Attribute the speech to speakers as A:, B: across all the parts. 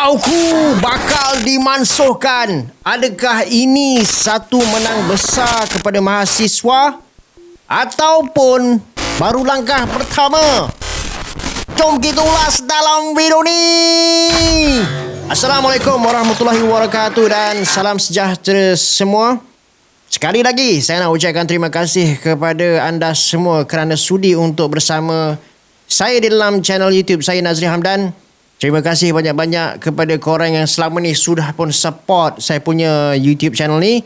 A: Auku bakal dimansuhkan. Adakah ini satu menang besar kepada mahasiswa ataupun baru langkah pertama? Jom kita ulas dalam video ni. Assalamualaikum warahmatullahi wabarakatuh dan salam sejahtera semua. Sekali lagi saya nak ucapkan terima kasih kepada anda semua kerana sudi untuk bersama saya di dalam channel YouTube saya, Nazri Hamdan. Terima kasih banyak-banyak kepada korang yang selama ni sudah pun support saya punya YouTube channel ni.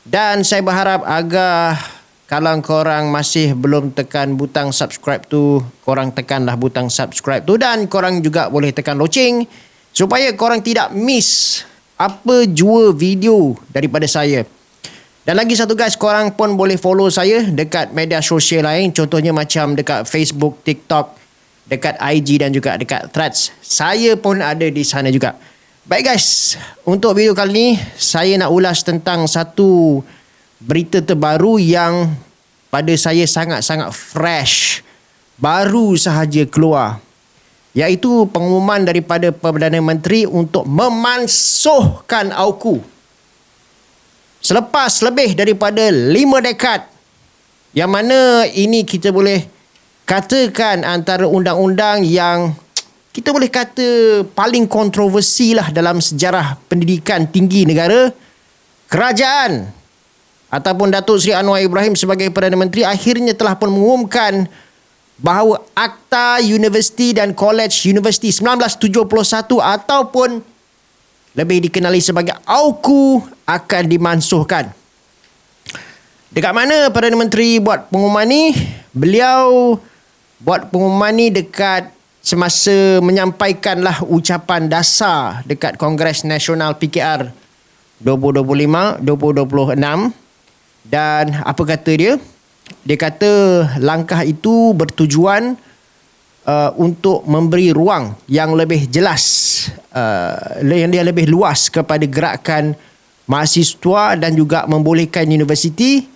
A: Dan saya berharap agar kalau korang masih belum tekan butang subscribe tu, korang tekanlah butang subscribe tu dan korang juga boleh tekan loceng supaya korang tidak miss apa jua video daripada saya. Dan lagi satu guys, korang pun boleh follow saya dekat media sosial lain, contohnya macam dekat Facebook, TikTok, dekat IG dan juga dekat Threads. Saya pun ada di sana juga. Baik guys, untuk video kali ni saya nak ulas tentang satu berita terbaru yang pada saya sangat-sangat fresh, baru sahaja keluar, iaitu pengumuman daripada Perdana Menteri untuk memansuhkan AUKU selepas lebih daripada 5 dekad, yang mana ini kita boleh katakan antara undang-undang yang kita boleh kata paling kontroversi lah dalam sejarah pendidikan tinggi negara. Kerajaan ataupun Datuk Seri Anwar Ibrahim sebagai Perdana Menteri akhirnya telah pun mengumumkan bahawa Akta Universiti dan Kolej Universiti 1971 ataupun lebih dikenali sebagai AUKU akan dimansuhkan. Dekat mana Perdana Menteri buat pengumuman ni? Beliau buat pengumuman ni dekat semasa menyampaikanlah ucapan dasar dekat Kongres Nasional PKR 2025-2026. Dan apa kata dia? Dia kata langkah itu bertujuan untuk memberi ruang yang lebih jelas, yang dia lebih luas kepada gerakan mahasiswa dan juga membolehkan universiti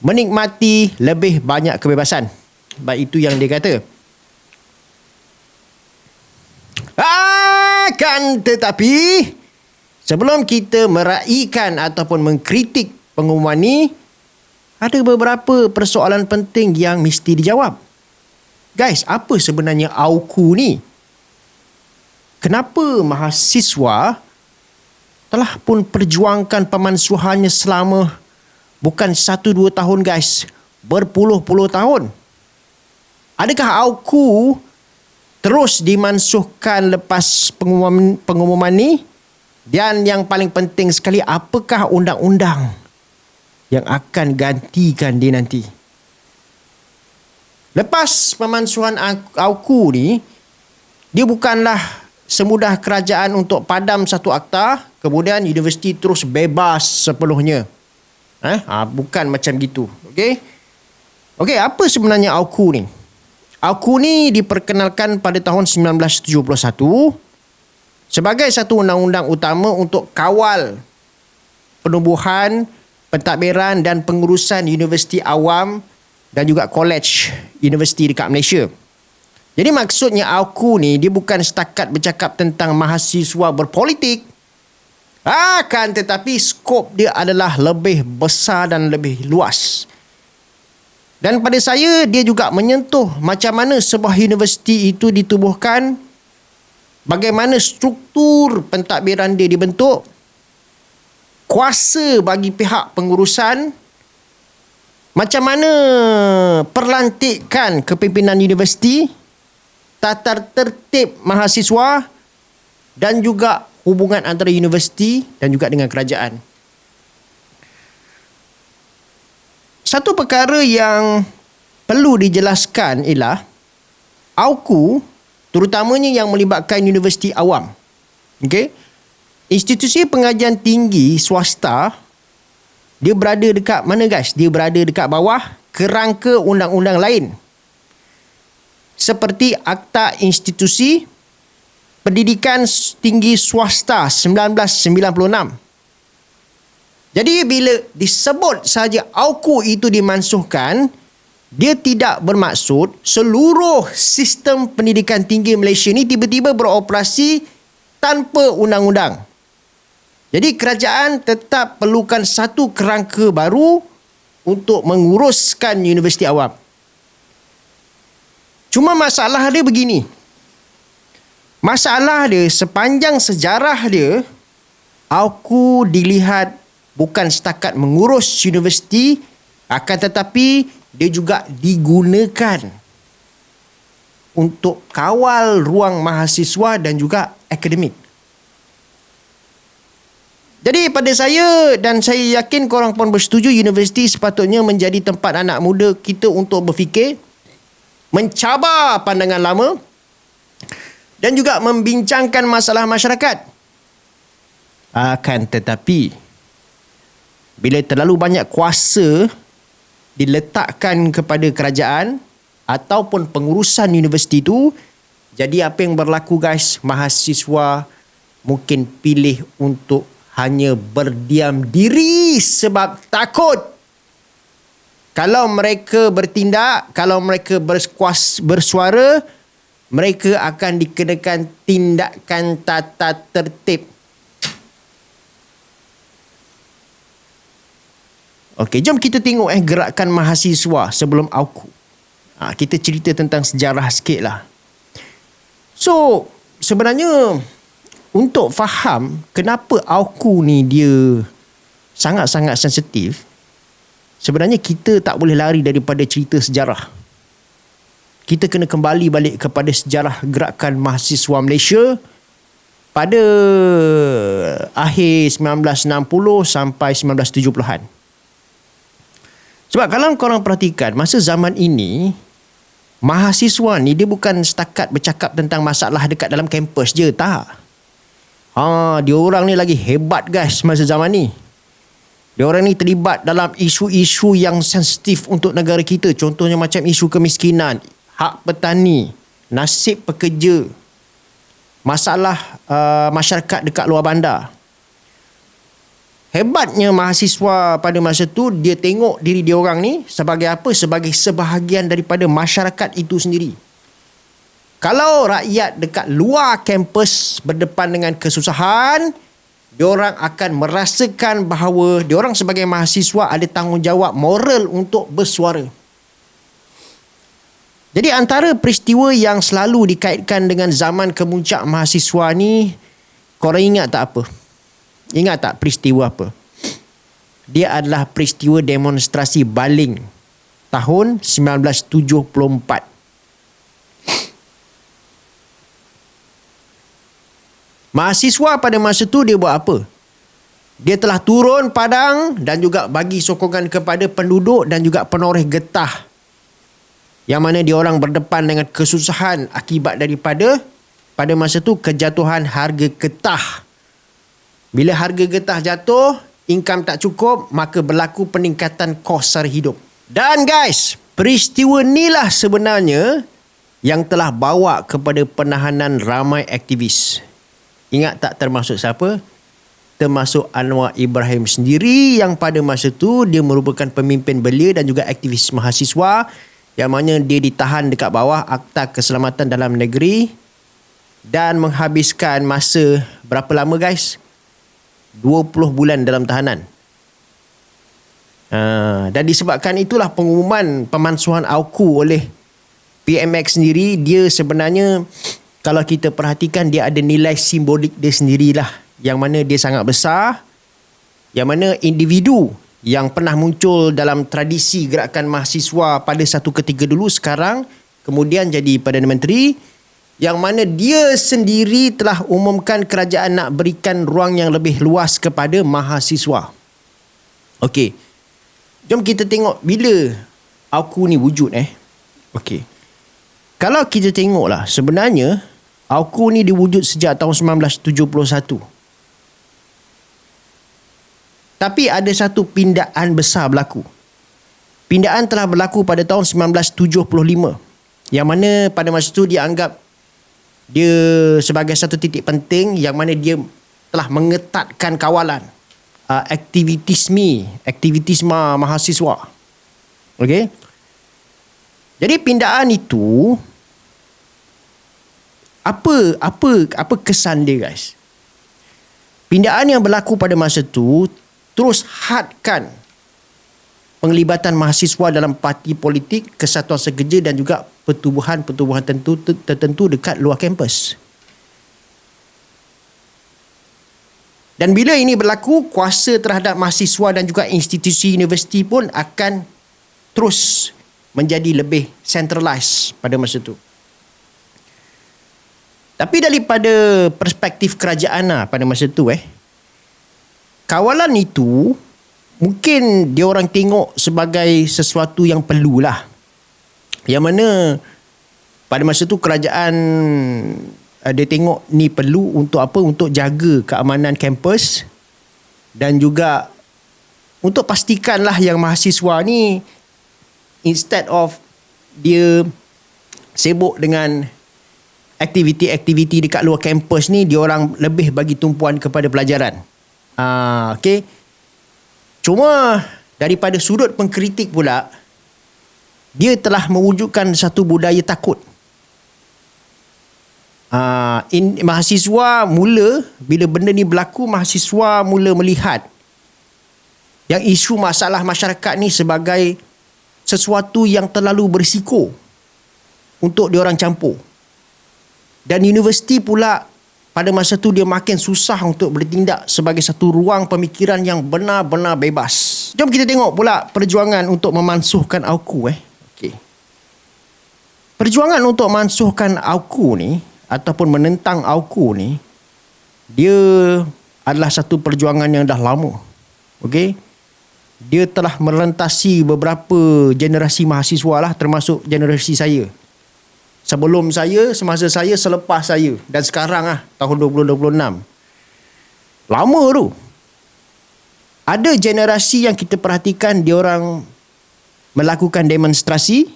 A: menikmati lebih banyak kebebasan. Baik, itu yang dia kata. Akan tetapi, sebelum kita meraihkan ataupun mengkritik pengumuman ni, ada beberapa persoalan penting yang mesti dijawab. Guys, apa sebenarnya AUKU ni? Kenapa mahasiswa telah pun perjuangkan pemansuhannya selama bukan 1-2 tahun guys, berpuluh-puluh tahun? Adakah AUKU terus dimansuhkan lepas pengumuman ni? Dan yang paling penting sekali, apakah undang-undang yang akan gantikan dia nanti? Lepas pemansuhan AUKU ni, dia bukanlah semudah kerajaan untuk padam satu akta, kemudian universiti terus bebas sepenuhnya. Bukan macam gitu. Okey, apa sebenarnya AUKU ni? AUKU ni diperkenalkan pada tahun 1971 sebagai satu undang-undang utama untuk kawal penubuhan, pentadbiran dan pengurusan universiti awam dan juga kolej universiti dekat Malaysia. Jadi maksudnya AUKU ni dia bukan setakat bercakap tentang mahasiswa berpolitik, akan tetapi skop dia adalah lebih besar dan lebih luas. Dan pada saya, dia juga menyentuh macam mana sebuah universiti itu ditubuhkan, bagaimana struktur pentadbiran dia dibentuk, kuasa bagi pihak pengurusan, macam mana perlantikan kepimpinan universiti, tata tertib mahasiswa dan juga hubungan antara universiti dan juga dengan kerajaan. Satu perkara yang perlu dijelaskan ialah AUKU terutamanya yang melibatkan universiti awam. Institusi pengajian tinggi swasta, dia berada dekat mana guys? Dia berada dekat bawah kerangka undang-undang lain, seperti Akta Institusi Pendidikan Tinggi Swasta 1996. Jadi bila disebut saja AUKU itu dimansuhkan, dia tidak bermaksud seluruh sistem pendidikan tinggi Malaysia ni tiba-tiba beroperasi tanpa undang-undang. Jadi kerajaan tetap perlukan satu kerangka baru untuk menguruskan universiti awam. Cuma masalah dia begini. Masalah dia sepanjang sejarah dia, AUKU dilihat bukan setakat mengurus universiti, akan tetapi dia juga digunakan untuk kawal ruang mahasiswa dan juga akademik. Jadi pada saya dan saya yakin korang pun bersetuju, universiti sepatutnya menjadi tempat anak muda kita untuk berfikir, mencabar pandangan lama dan juga membincangkan masalah masyarakat. Akan tetapi, bila terlalu banyak kuasa diletakkan kepada kerajaan ataupun pengurusan universiti itu, jadi apa yang berlaku guys, mahasiswa mungkin pilih untuk hanya berdiam diri sebab takut. Kalau mereka bertindak, kalau mereka bersuara, mereka akan dikenakan tindakan tata tertib. Okey, jom kita tengok gerakan mahasiswa sebelum AUKU. Kita cerita tentang sejarah sikit lah. So, sebenarnya untuk faham kenapa AUKU ni dia sangat-sangat sensitif, sebenarnya kita tak boleh lari daripada cerita sejarah. Kita kena kembali balik kepada sejarah gerakan mahasiswa Malaysia pada akhir 1960 sampai 1970-an. Sebab kalau korang perhatikan, masa zaman ini, mahasiswa ni dia bukan setakat bercakap tentang masalah dekat dalam kampus je, tak. Dia orang ni lagi hebat guys masa zaman ni. Dia orang ni terlibat dalam isu-isu yang sensitif untuk negara kita. Contohnya macam isu kemiskinan, hak petani, nasib pekerja, masalah masyarakat dekat luar bandar. Hebatnya mahasiswa pada masa tu, dia tengok diri dia orang ni sebagai apa? Sebagai sebahagian daripada masyarakat itu sendiri. Kalau rakyat dekat luar kampus berdepan dengan kesusahan, diorang akan merasakan bahawa diorang sebagai mahasiswa ada tanggungjawab moral untuk bersuara. Jadi antara peristiwa yang selalu dikaitkan dengan zaman kemuncak mahasiswa ni, korang ingat tak apa? Ingat tak peristiwa apa? Dia adalah peristiwa demonstrasi baling tahun 1974. Mahasiswa pada masa tu dia buat apa? Dia telah turun padang dan juga bagi sokongan kepada penduduk dan juga penoreh getah, yang mana diorang berdepan dengan kesusahan akibat daripada pada masa tu kejatuhan harga getah. Bila harga getah jatuh, income tak cukup, maka berlaku peningkatan kos sara hidup. Dan guys, peristiwa inilah sebenarnya yang telah bawa kepada penahanan ramai aktivis. Ingat tak termasuk siapa? Termasuk Anwar Ibrahim sendiri, yang pada masa tu dia merupakan pemimpin belia dan juga aktivis mahasiswa, yang mana dia ditahan dekat bawah Akta Keselamatan Dalam Negeri dan menghabiskan masa berapa lama guys? 20 bulan dalam tahanan. Dan disebabkan itulah pengumuman pemansuhan AUKU oleh PMX sendiri, dia sebenarnya kalau kita perhatikan dia ada nilai simbolik dia sendirilah, yang mana dia sangat besar, yang mana individu yang pernah muncul dalam tradisi gerakan mahasiswa pada satu ketika dulu, sekarang kemudian jadi Perdana Menteri, yang mana dia sendiri telah umumkan kerajaan nak berikan ruang yang lebih luas kepada mahasiswa. Okey, jom kita tengok bila AUKU ni wujud. Okey, kalau kita tengoklah, sebenarnya AUKU ni diwujud sejak tahun 1971. Tapi ada satu pindaan besar berlaku. Pindaan telah berlaku pada tahun 1975, yang mana pada masa itu dia anggap dia sebagai satu titik penting, yang mana dia telah mengetatkan kawalan aktivitisme mahasiswa. Okey. Jadi pindaan itu Apa kesan dia, guys? Pindaan yang berlaku pada masa tu terus hadkan penglibatan mahasiswa dalam parti politik, kesatuan sekerja dan juga pertubuhan-pertubuhan tertentu dekat luar kampus. Dan bila ini berlaku, kuasa terhadap mahasiswa dan juga institusi universiti pun akan terus menjadi lebih centralized pada masa itu. Tapi daripada perspektif kerajaan pada masa itu, kawalan itu mungkin dia orang tengok sebagai sesuatu yang perlulah. Yang mana pada masa itu kerajaan dia tengok ni perlu untuk apa? Untuk jaga keamanan kampus dan juga untuk pastikanlah yang mahasiswa ni instead of dia sibuk dengan aktiviti-aktiviti dekat luar kampus ni, dia orang lebih bagi tumpuan kepada pelajaran. Okey. Cuma daripada sudut pengkritik pula, dia telah mewujudkan satu budaya takut. Mahasiswa mula, bila benda ni berlaku, mahasiswa mula melihat yang isu masalah masyarakat ni sebagai sesuatu yang terlalu berisiko untuk diorang campur. Dan universiti pula pada masa tu dia makin susah untuk bertindak sebagai satu ruang pemikiran yang benar-benar bebas. Jom kita tengok pula perjuangan untuk memansuhkan AUKU. Okay. Perjuangan untuk memansuhkan AUKU ni ataupun menentang AUKU ni, dia adalah satu perjuangan yang dah lama. Okay. Dia telah merentasi beberapa generasi mahasiswa lah, termasuk generasi saya. Sebelum saya, semasa saya, selepas saya dan sekarang tahun 2026. Lama tu. Ada generasi yang kita perhatikan dia orang melakukan demonstrasi.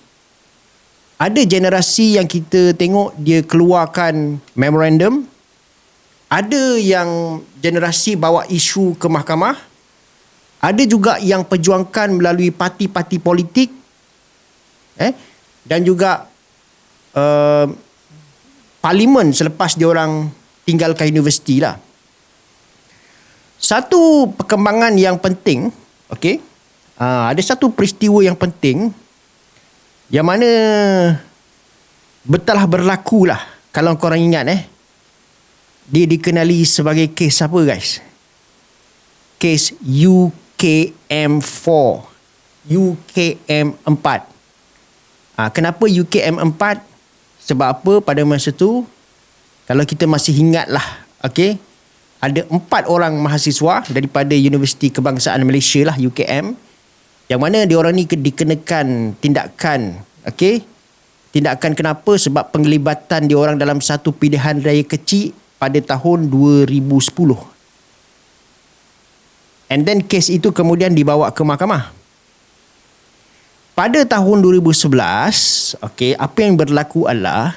A: Ada generasi yang kita tengok dia keluarkan memorandum. Ada yang generasi bawa isu ke mahkamah. Ada juga yang perjuangkan melalui parti-parti politik. Dan juga parlimen selepas dia orang tinggalkan universiti lah. Satu perkembangan yang penting, ada satu peristiwa yang penting yang mana telah berlaku lah. Kalau korang ingat dia dikenali sebagai kes apa, guys? Kes UKM4. UKM4. Kenapa UKM4? Sebab apa? Pada masa tu, kalau kita masih ingat lah, ada 4 orang mahasiswa daripada Universiti Kebangsaan Malaysia lah, UKM, yang mana diorang ni dikenakan tindakan. Tindakan kenapa? Sebab penglibatan diorang dalam satu pilihan raya kecil pada tahun 2010. And then kes itu kemudian dibawa ke mahkamah. Pada tahun 2011, apa yang berlaku adalah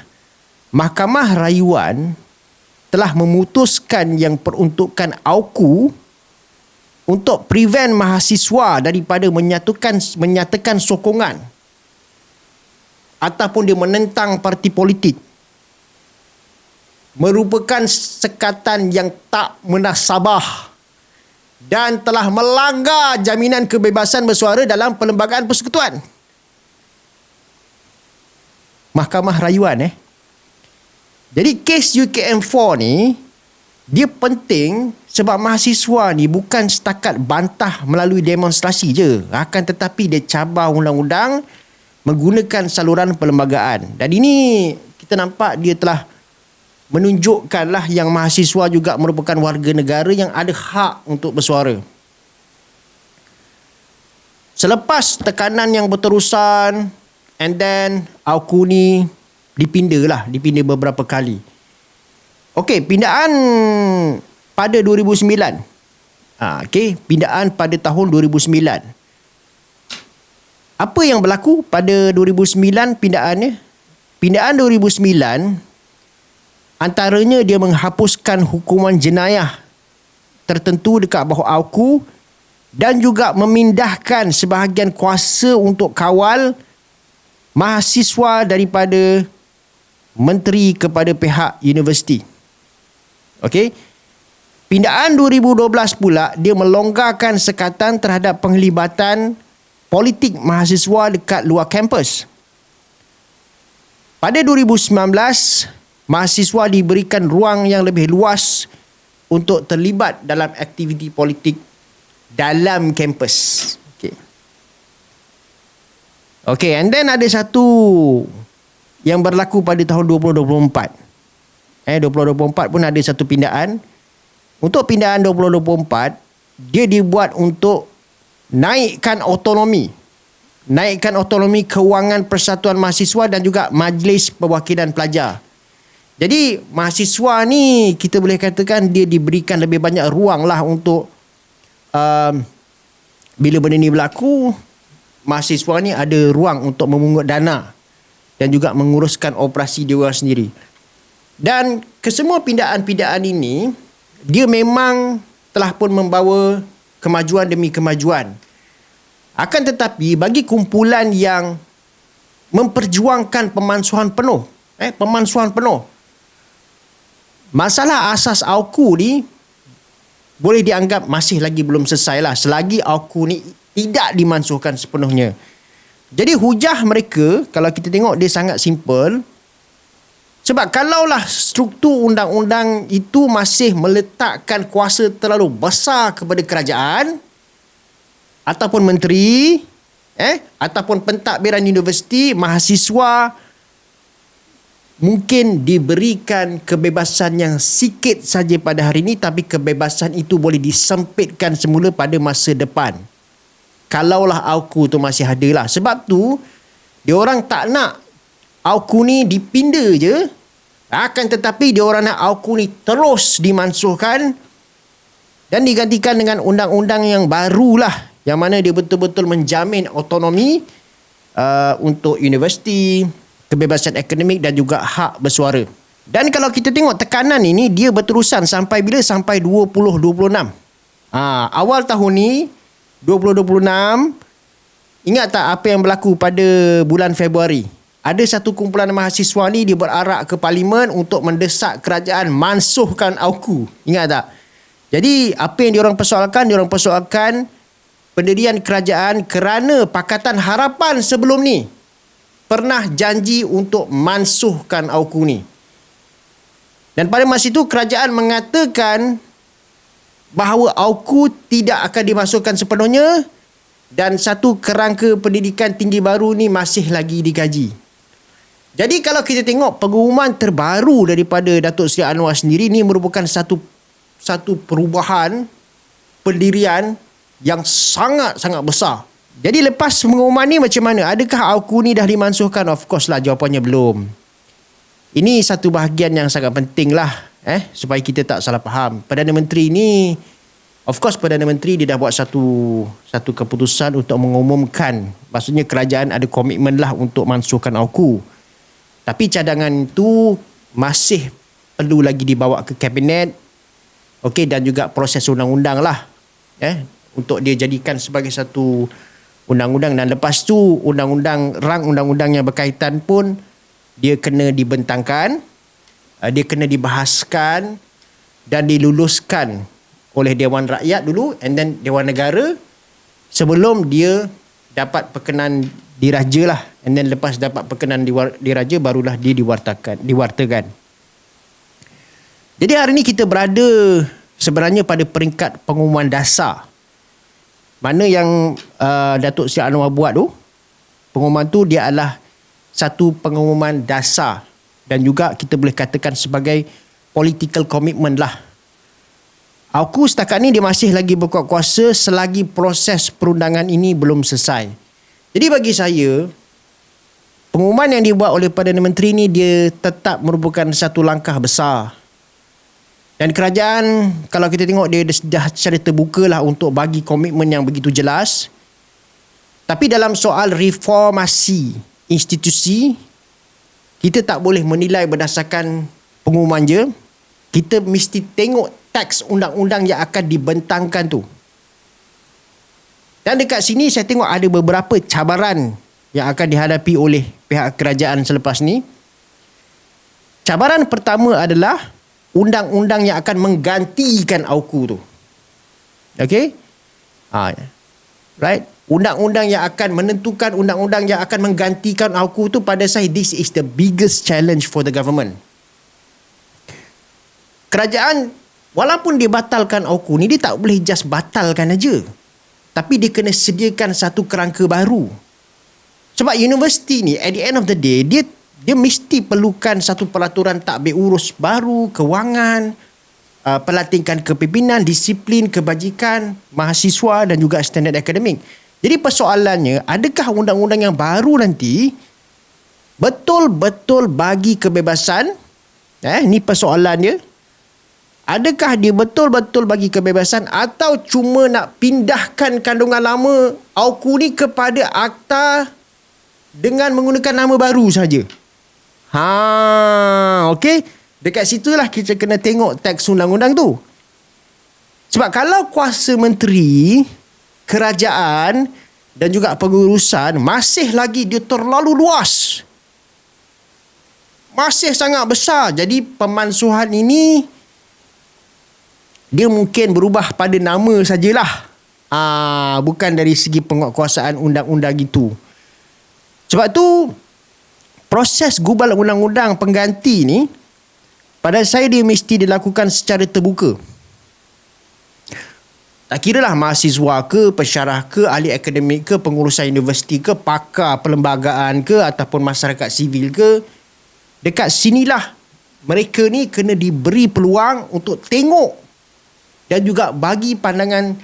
A: Mahkamah Rayuan telah memutuskan yang peruntukan AUKU untuk prevent mahasiswa daripada menyatakan sokongan ataupun dia menentang parti politik merupakan sekatan yang tak munasabah dan telah melanggar jaminan kebebasan bersuara dalam Perlembagaan Persekutuan. Mahkamah Rayuan. Jadi kes UKM4 ni dia penting sebab mahasiswa ni bukan setakat bantah melalui demonstrasi je, akan tetapi dia cabar undang-undang menggunakan saluran perlembagaan. Dan ini kita nampak dia telah menunjukkanlah yang mahasiswa juga merupakan warga negara yang ada hak untuk bersuara. Selepas tekanan yang berterusan, and then AUKU ni dipindah beberapa kali. Pindaan pada 2009. Pindaan pada tahun 2009. Apa yang berlaku pada 2009 pindaannya? Pindaan 2009 antaranya dia menghapuskan hukuman jenayah tertentu dekat bawah AUKU dan juga memindahkan sebahagian kuasa untuk kawal mahasiswa daripada menteri kepada pihak universiti. Okey. Pindaan 2012 pula dia melonggarkan sekatan terhadap penglibatan politik mahasiswa dekat luar kampus. Pada 2019, mahasiswa diberikan ruang yang lebih luas untuk terlibat dalam aktiviti politik dalam kampus. Okay, and then ada satu yang berlaku pada tahun 2024. 2024 pun ada satu pindaan. Untuk pindaan 2024, dia dibuat untuk naikkan otonomi kewangan Persatuan Mahasiswa dan juga Majlis Perwakilan Pelajar. Jadi mahasiswa ni kita boleh katakan dia diberikan lebih banyak ruang lah untuk bila benda ni berlaku, mahasiswa ni ada ruang untuk memungut dana dan juga menguruskan operasi dia orang sendiri. Dan kesemua pindaan-pindaan ini dia memang telah pun membawa kemajuan demi kemajuan. Akan tetapi bagi kumpulan yang memperjuangkan pemansuhan penuh, masalah asas AUKU ni boleh dianggap masih lagi belum selesai lah selagi AUKU ni tidak dimansuhkan sepenuhnya. Jadi hujah mereka kalau kita tengok dia sangat simple. Sebab kalaulah struktur undang-undang itu masih meletakkan kuasa terlalu besar kepada kerajaan ataupun menteri, ataupun pentadbiran universiti, mahasiswa mungkin diberikan kebebasan yang sikit saja pada hari ini, tapi kebebasan itu boleh disempitkan semula pada masa depan. Kalaulah AUKU tu masih ada lah. Sebab tu, diorang tak nak AUKU ni dipinda je. Akan tetapi diorang nak AUKU ni terus dimansuhkan dan digantikan dengan undang-undang yang baru lah, yang mana dia betul-betul menjamin otonomi untuk universiti, kebebasan akademik dan juga hak bersuara. Dan kalau kita tengok tekanan ini, dia berterusan sampai bila? Sampai 2026. Awal tahun ni, 2026, ingat tak apa yang berlaku pada bulan Februari? Ada satu kumpulan mahasiswa ni dia berarak ke parlimen untuk mendesak kerajaan mansuhkan AUKU. Ingat tak? Jadi apa yang diorang persoalkan? Diorang persoalkan pendirian kerajaan kerana Pakatan Harapan sebelum ni pernah janji untuk mansuhkan AUKU ni. Dan pada masa itu kerajaan mengatakan bahawa AUKU tidak akan dimasukkan sepenuhnya dan satu kerangka pendidikan tinggi baru ni masih lagi dikaji. Jadi kalau kita tengok pengumuman terbaru daripada Datuk Seri Anwar sendiri ni merupakan satu perubahan pendirian yang sangat-sangat besar. Jadi lepas pengumuman ni macam mana? Adakah AUKU ni dah dimansuhkan? Of course lah, jawapannya belum. Ini satu bahagian yang sangat penting lah supaya kita tak salah faham. Perdana Menteri ni, of course Perdana Menteri dia dah buat satu keputusan untuk mengumumkan. Maksudnya kerajaan ada komitmen lah untuk mansuhkan AUKU. Tapi cadangan itu masih perlu lagi dibawa ke kabinet. Okey, dan juga proses undang-undang lah. Untuk dia jadikan sebagai satu undang-undang. Dan lepas tu rang undang-undang yang berkaitan pun dia kena dibentangkan. Dia kena dibahaskan dan diluluskan oleh Dewan Rakyat dulu and then Dewan Negara sebelum dia dapat perkenan diraja lah. And then lepas dapat perkenan diraja barulah dia diwartakan. Jadi hari ni kita berada sebenarnya pada peringkat pengumuman dasar. Mana yang Datuk Seri Anwar buat tu, pengumuman tu dia adalah satu pengumuman dasar dan juga kita boleh katakan sebagai political commitment lah. AUKU setakat ni dia masih lagi berkuat kuasa selagi proses perundangan ini belum selesai. Jadi bagi saya, pengumuman yang dibuat oleh Perdana Menteri ni dia tetap merupakan satu langkah besar. Dan kerajaan, kalau kita tengok dia dah secara terbuka lah untuk bagi komitmen yang begitu jelas. Tapi dalam soal reformasi institusi, kita tak boleh menilai berdasarkan pengumuman je. Kita mesti tengok teks undang-undang yang akan dibentangkan tu. Dan dekat sini saya tengok ada beberapa cabaran yang akan dihadapi oleh pihak kerajaan selepas ni. Cabaran pertama adalah undang-undang yang akan menggantikan AUKU tu. Okay? Right? Undang-undang yang akan menentukan, undang-undang yang akan menggantikan AUKU tu, pada saya this is the biggest challenge for the government. Kerajaan walaupun dia batalkan AUKU ni, dia tak boleh just batalkan aja. Tapi dia kena sediakan satu kerangka baru. Sebab universiti ni at the end of the day, dia mesti perlukan satu peraturan tadbir urus baru, kewangan, pelantikan kepimpinan, disiplin, kebajikan mahasiswa dan juga standard akademik. Jadi persoalannya, adakah undang-undang yang baru nanti betul-betul bagi kebebasan? Ni persoalan dia. Adakah dia betul-betul bagi kebebasan atau cuma nak pindahkan kandungan lama AUKU ni kepada akta dengan menggunakan nama baru saja? Okey. Dekat situlah kita kena tengok teks undang-undang tu. Sebab kalau kuasa menteri, kerajaan dan juga pengurusan masih lagi dia terlalu luas, masih sangat besar, jadi pemansuhan ini dia mungkin berubah pada nama sajalah. Bukan dari segi penguatkuasaan undang-undang itu. Sebab tu proses gubal undang-undang pengganti ni, pada saya dia mesti dilakukan secara terbuka. Tak kiralah mahasiswa ke, pensyarah ke, ahli akademik ke, pengurusan universiti ke, pakar perlembagaan ke, ataupun masyarakat sivil ke. Dekat sinilah mereka ni kena diberi peluang untuk tengok dan juga bagi pandangan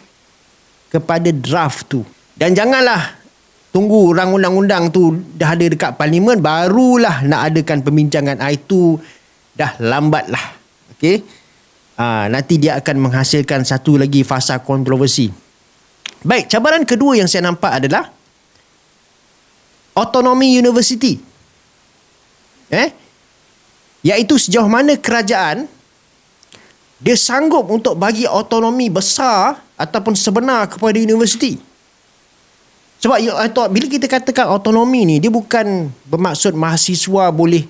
A: kepada draft tu. Dan janganlah tunggu rang undang-undang tu dah ada dekat parlimen barulah nak adakan pembincangan. Itu dah lambat lah. Okay? Nanti dia akan menghasilkan satu lagi fasa kontroversi. Baik, cabaran kedua yang saya nampak adalah autonomi universiti. Iaitu sejauh mana kerajaan dia sanggup untuk bagi autonomi besar ataupun sebenar kepada universiti. Sebab bila kita katakan autonomi ni, dia bukan bermaksud mahasiswa boleh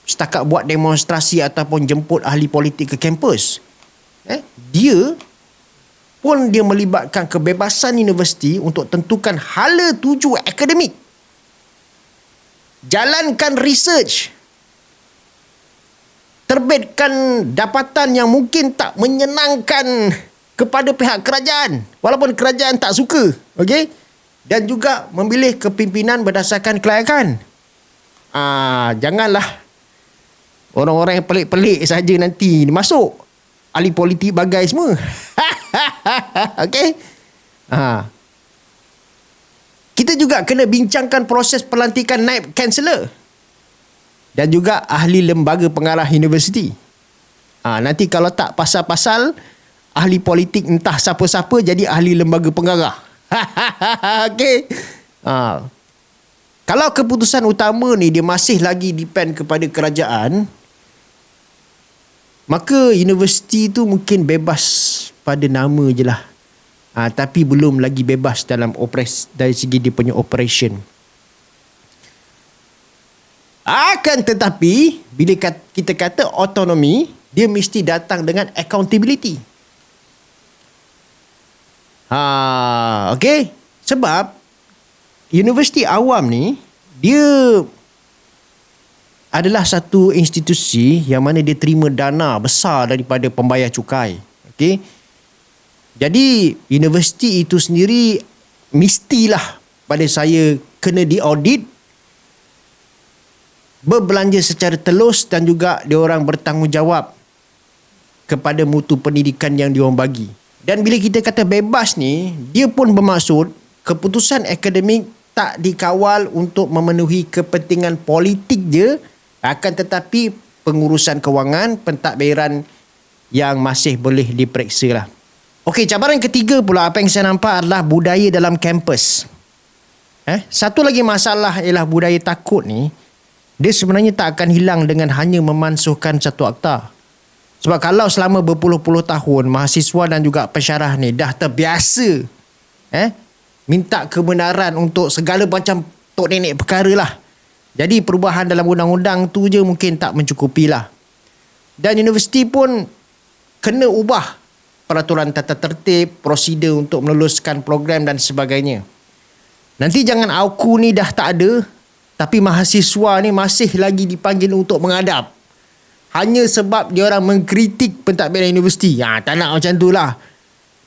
A: setakat buat demonstrasi ataupun jemput ahli politik ke kampus. Dia melibatkan kebebasan universiti untuk tentukan hala tuju akademik. Jalankan research. Terbitkan dapatan yang mungkin tak menyenangkan kepada pihak kerajaan, walaupun kerajaan tak suka. Okey? Dan juga memilih kepimpinan berdasarkan kelayakan. Janganlah orang-orang yang pelik-pelik saja nanti masuk. Ahli politik bagai semua. Okey? Kita juga kena bincangkan proses pelantikan naib kansellor dan juga ahli lembaga pengarah universiti. Nanti kalau tak pasal-pasal, ahli politik entah siapa-siapa jadi ahli lembaga pengarah. Okey. Kalau keputusan utama ni dia masih lagi depend kepada kerajaan, maka universiti tu mungkin bebas pada nama je lah. Tapi belum lagi bebas dalam dari segi dia punya operation. Akan tetapi, bila kita kata autonomi, dia mesti datang dengan accountability. Okay? Sebab universiti awam ni, dia adalah satu institusi yang mana dia terima dana besar daripada pembayar cukai. Okay? Jadi, universiti itu sendiri mestilah pada saya kena diaudit, berbelanja secara telus dan juga diorang bertanggungjawab kepada mutu pendidikan yang diorang bagi. Dan bila kita kata bebas ni, dia pun bermaksud keputusan akademik tak dikawal untuk memenuhi kepentingan politik je, akan tetapi pengurusan kewangan, pentadbiran yang masih boleh diperiksa lah. Okey, cabaran ketiga pula apa yang saya nampak adalah budaya dalam kampus. Satu lagi masalah ialah budaya takut ni, dia sebenarnya tak akan hilang dengan hanya memansuhkan satu akta. Sebab kalau selama berpuluh-puluh tahun mahasiswa dan juga pensyarah ni dah terbiasa minta kebenaran untuk segala macam tok nenek perkara lah, Jadi perubahan dalam undang-undang tu je mungkin tak mencukupi lah. Dan universiti pun kena ubah peraturan tata tertib, prosedur untuk meluluskan program dan sebagainya. Nanti jangan AUKU ni dah tak ada, tapi mahasiswa ni masih lagi dipanggil untuk menghadap. Hanya sebab dia orang mengkritik pentadbiran universiti. Tak nak macam tu lah.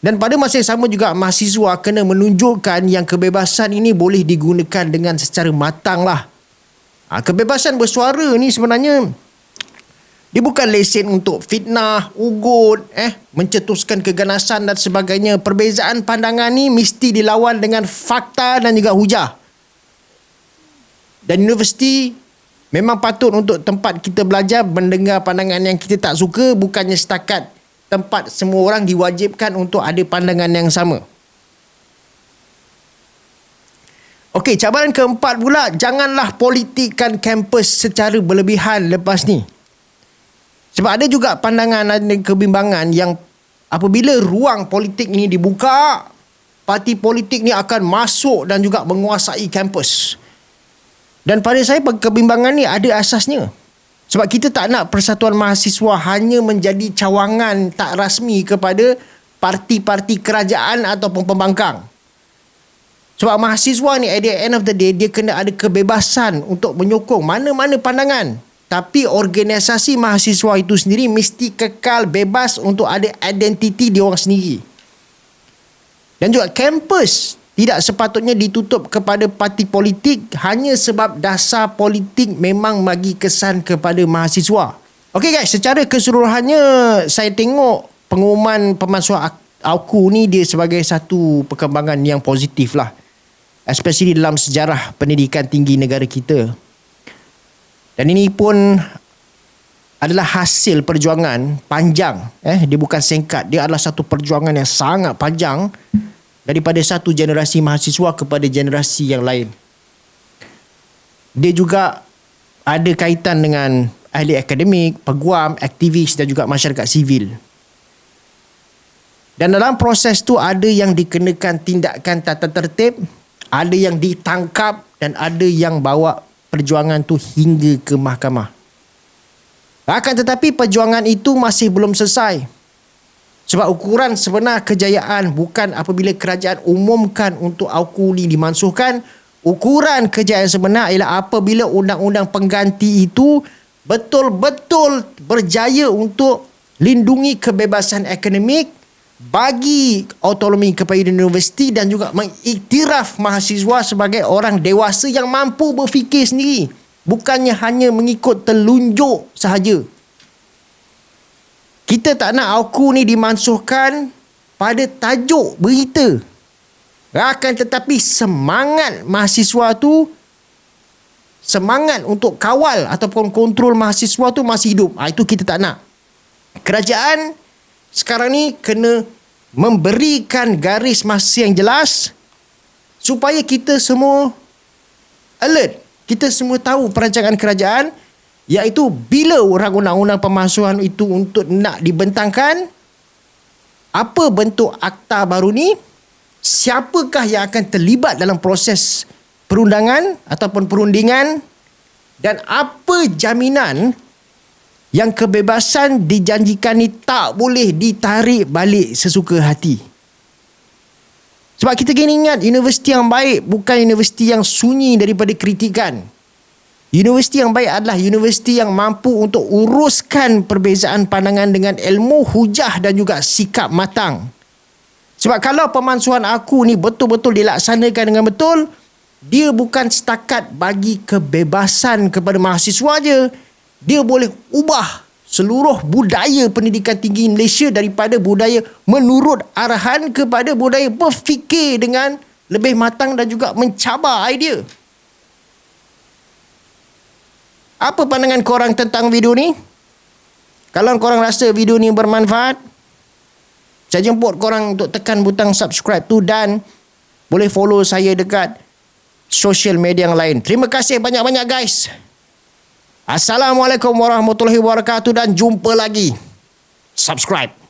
A: Dan pada masa yang sama juga mahasiswa kena menunjukkan yang kebebasan ini boleh digunakan dengan secara matang lah. Kebebasan bersuara ni sebenarnya dia bukan lesen untuk fitnah, ugut, mencetuskan keganasan dan sebagainya. Perbezaan pandangan ni mesti dilawan dengan fakta dan juga hujah. Dan universiti memang patut untuk tempat kita belajar mendengar pandangan yang kita tak suka, bukannya setakat tempat semua orang diwajibkan untuk ada pandangan yang sama. Okey, cabaran keempat pula, janganlah politikkan kampus secara berlebihan lepas ni. Sebab ada juga pandangan dan kebimbangan yang apabila ruang politik ni dibuka, parti politik ni akan masuk dan juga menguasai kampus. Dan pada saya kebimbangan ni ada asasnya. Sebab kita tak nak persatuan mahasiswa hanya menjadi cawangan tak rasmi kepada parti-parti kerajaan ataupun pembangkang. Sebab mahasiswa ni at the end of the day, dia kena ada kebebasan untuk menyokong mana-mana pandangan. Tapi organisasi mahasiswa itu sendiri mesti kekal bebas untuk ada identiti dia orang sendiri. Dan juga kampus tidak sepatutnya ditutup kepada parti politik hanya sebab dasar politik memang bagi kesan kepada mahasiswa. Okey guys, secara keseluruhannya saya tengok pengumuman pemassuhan AUKU ni dia sebagai satu perkembangan yang positif lah. Especially dalam sejarah pendidikan tinggi negara kita. Dan ini pun adalah hasil perjuangan panjang. Dia bukan singkat. Dia adalah satu perjuangan yang sangat panjang daripada satu generasi mahasiswa kepada generasi yang lain. Dia juga ada kaitan dengan ahli akademik, peguam, aktivis dan juga masyarakat sivil. Dan dalam proses tu ada yang dikenakan tindakan tata tertib, ada yang ditangkap dan ada yang bawa perjuangan tu hingga ke mahkamah. Akan tetapi perjuangan itu masih belum selesai. Sebab ukuran sebenar kejayaan bukan apabila kerajaan umumkan untuk AUKU ni dimansuhkan. Ukuran kejayaan sebenar ialah apabila undang-undang pengganti itu betul-betul berjaya untuk lindungi kebebasan akademik, bagi autonomi kepada universiti dan juga mengiktiraf mahasiswa sebagai orang dewasa yang mampu berfikir sendiri. Bukannya hanya mengikut telunjuk sahaja. Kita tak nak AUKU ni dimansuhkan pada tajuk berita. Akan tetapi semangat mahasiswa tu, semangat untuk kawal ataupun kontrol mahasiswa tu masih hidup. Itu kita tak nak. Kerajaan sekarang ni kena memberikan garis masa yang jelas supaya kita semua alert. Kita semua tahu perancangan kerajaan, iaitu bila orang undang-undang pemassuhan itu untuk nak dibentangkan, apa bentuk akta baru ni, siapakah yang akan terlibat dalam proses perundangan ataupun perundingan, dan apa jaminan yang kebebasan dijanjikan ni tak boleh ditarik balik sesuka hati. Sebab kita kena ingat, universiti yang baik bukan universiti yang sunyi daripada kritikan. Universiti yang baik adalah universiti yang mampu untuk uruskan perbezaan pandangan dengan ilmu, hujah dan juga sikap matang. Sebab kalau pemansuhan AUKU ni betul-betul dilaksanakan dengan betul, dia bukan setakat bagi kebebasan kepada mahasiswa je. Dia boleh ubah seluruh budaya pendidikan tinggi Malaysia daripada budaya menurut arahan kepada budaya berfikir dengan lebih matang dan juga mencabar idea. Apa pandangan korang tentang video ni? Kalau korang rasa video ni bermanfaat, saya jemput korang untuk tekan butang subscribe tu dan boleh follow saya dekat social media yang lain. Terima kasih banyak-banyak guys. Assalamualaikum warahmatullahi wabarakatuh dan jumpa lagi. Subscribe.